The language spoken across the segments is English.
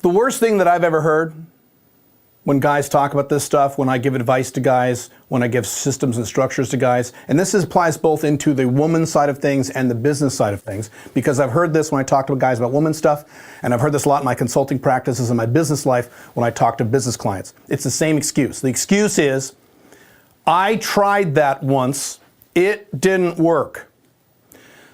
The worst thing that I've ever heard when guys talk about this stuff, when I give advice to guys, when I give systems and structures to guys, and this applies both into the woman side of things and the business side of things, because I've heard this when I talk to guys about woman stuff, and I've heard this a lot in my consulting practices and my business life when I talk to business clients. It's the same excuse. The excuse is, I tried that once, it didn't work.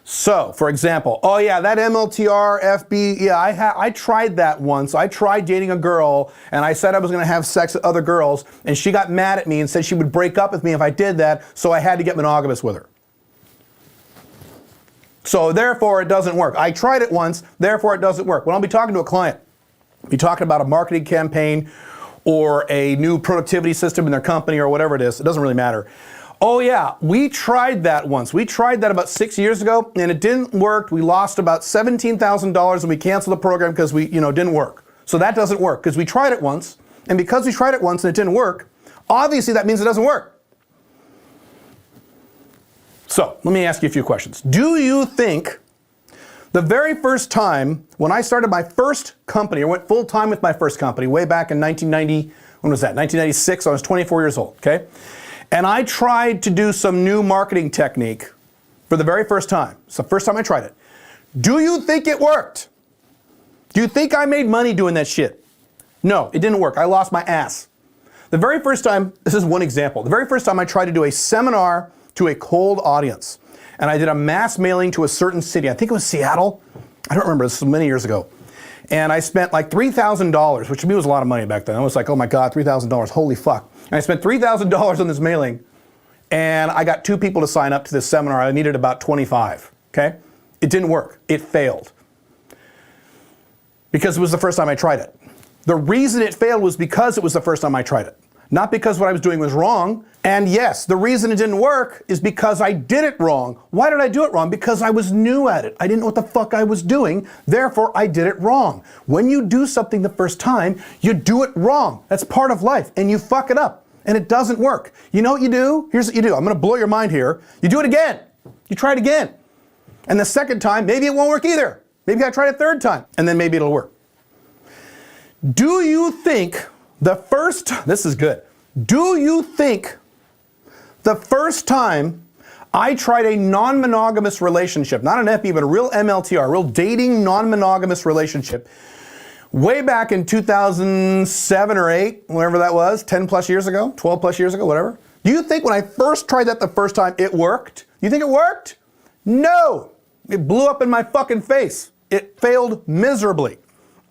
So, for example, oh yeah, that MLTR, FB, yeah, I tried that once. I tried dating a girl, and I said I was going to have sex with other girls, and she got mad at me and said she would break up with me if I did that, so I had to get monogamous with her. So therefore, it doesn't work. I tried it once, therefore it doesn't work. When I'll be talking to a client, I'll be talking about a marketing campaign or a new productivity system in their company or whatever it is, it doesn't really matter. Oh yeah, we tried that once. We tried that about 6 years ago, and it didn't work. We lost about $17,000 and we canceled the program because we, didn't work. So that doesn't work because we tried it once, and because we tried it once and it didn't work, obviously that means it doesn't work. So let me ask you a few questions. Do you think the very first time when I started my first company, or went full time with my first company way back in 1990, when was that? 1996, I was 24 years old, okay? And I tried to do some new marketing technique for the very first time. It's the first time I tried it. Do you think it worked? Do you think I made money doing that shit? No, it didn't work. I lost my ass. The very first time, this is one example. The very first time I tried to do a seminar to a cold audience, and I did a mass mailing to a certain city. I think it was Seattle. I don't remember, this was many years ago. And I spent like $3,000, which to me was a lot of money back then. I was like, oh my God, $3,000, holy fuck. And I spent $3,000 on this mailing, and I got 2 people to sign up to this seminar. I needed about 25, okay? It didn't work. It failed. Because it was the first time I tried it. The reason it failed was because it was the first time I tried it. Not because what I was doing was wrong. And yes, the reason it didn't work is because I did it wrong. Why did I do it wrong? Because I was new at it. I didn't know what the fuck I was doing. Therefore, I did it wrong. When you do something the first time, you do it wrong. That's part of life. And you fuck it up. And it doesn't work. You know what you do? Here's what you do. I'm going to blow your mind here. You do it again. You try it again. And the second time, maybe it won't work either. Maybe I try it a third time. And then maybe it'll work. Do you think this is good. Do you think the first time I tried a non-monogamous relationship, not an FB, but a real MLTR, a real dating non-monogamous relationship, way back in 2007 or 8, whatever that was, 10 plus years ago, 12 plus years ago, whatever. Do you think when I first tried that the first time, it worked? You think it worked? No. It blew up in my fucking face. It failed miserably.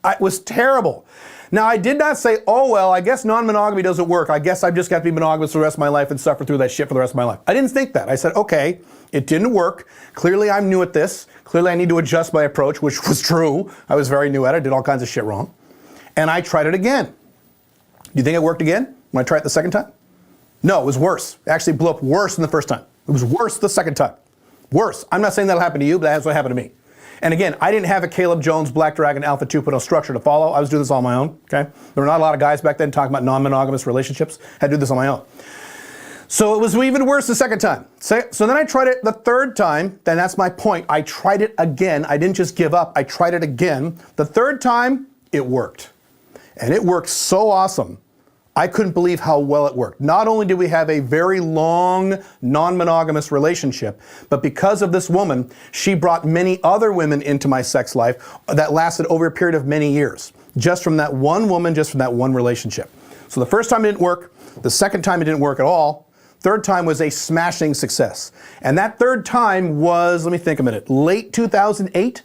It was terrible. Now, I did not say, oh, well, I guess non-monogamy doesn't work. I guess I've just got to be monogamous for the rest of my life and suffer through that shit for the rest of my life. I didn't think that. I said, okay, it didn't work. Clearly, I'm new at this. Clearly, I need to adjust my approach, which was true. I was very new at it. Did all kinds of shit wrong. And I tried it again. Do you think it worked again when I tried it the second time? No, it was worse. It actually blew up worse than the first time. It was worse the second time. Worse. I'm not saying that'll happen to you, but that's what happened to me. And again, I didn't have a Caleb Jones Black Dragon Alpha 2.0 structure to follow. I was doing this on my own, okay? There were not a lot of guys back then talking about non-monogamous relationships. I had to do this on my own. So it was even worse the second time. So then I tried it the third time, then that's my point. I tried it again. I didn't just give up, I tried it again. The third time, it worked. And it worked so awesome. I couldn't believe how well it worked. Not only did we have a very long non-monogamous relationship, but because of this woman, she brought many other women into my sex life that lasted over a period of many years. Just from that one woman, just from that one relationship. So the first time it didn't work, the second time it didn't work at all, third time was a smashing success. And that third time was, let me think a minute, late 2008.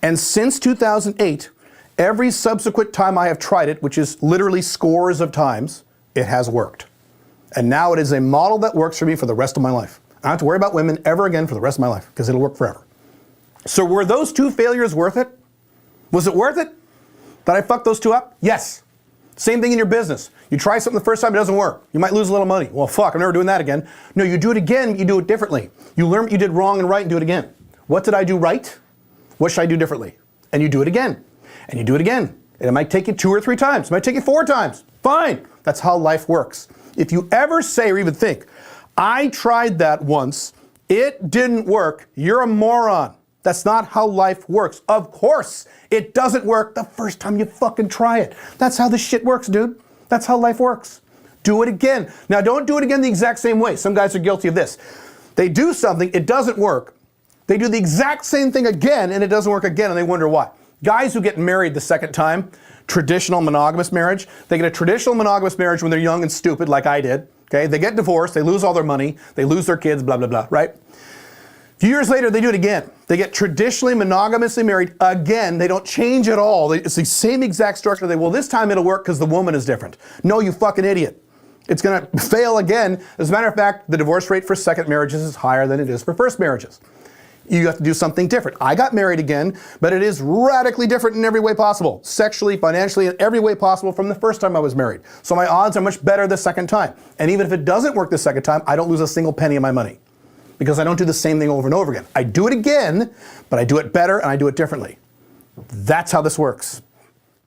And since 2008, every subsequent time I have tried it, which is literally scores of times, it has worked. And now it is a model that works for me for the rest of my life. I don't have to worry about women ever again for the rest of my life, because it'll work forever. So were those 2 failures worth it? Was it worth it? Did I fuck those 2 up? Yes. Same thing in your business. You try something the first time, it doesn't work. You might lose a little money. Well, fuck, I'm never doing that again. No, you do it again, you do it differently. You learn what you did wrong and right and do it again. What did I do right? What should I do differently? And you do it again. And you do it again. And it might take you 2 or 3 times. It might take you 4 times. Fine. That's how life works. If you ever say or even think, I tried that once, it didn't work, you're a moron. That's not how life works. Of course, it doesn't work the first time you fucking try it. That's how this shit works, dude. That's how life works. Do it again. Now, don't do it again the exact same way. Some guys are guilty of this. They do something, it doesn't work. They do the exact same thing again, and it doesn't work again, and they wonder why. Guys who get married the second time, traditional monogamous marriage, they get a traditional monogamous marriage when they're young and stupid, like I did. Okay, they get divorced, they lose all their money, they lose their kids, blah, blah, blah, right? A few years later, they do it again. They get traditionally monogamously married again. They don't change at all. It's the same exact structure. Well, this time it'll work because the woman is different. No, you fucking idiot. It's going to fail again. As a matter of fact, the divorce rate for second marriages is higher than it is for first marriages. You have to do something different. I got married again, but it is radically different in every way possible. Sexually, financially, in every way possible from the first time I was married. So my odds are much better the second time. And even if it doesn't work the second time, I don't lose a single penny of my money. Because I don't do the same thing over and over again. I do it again, but I do it better and I do it differently. That's how this works.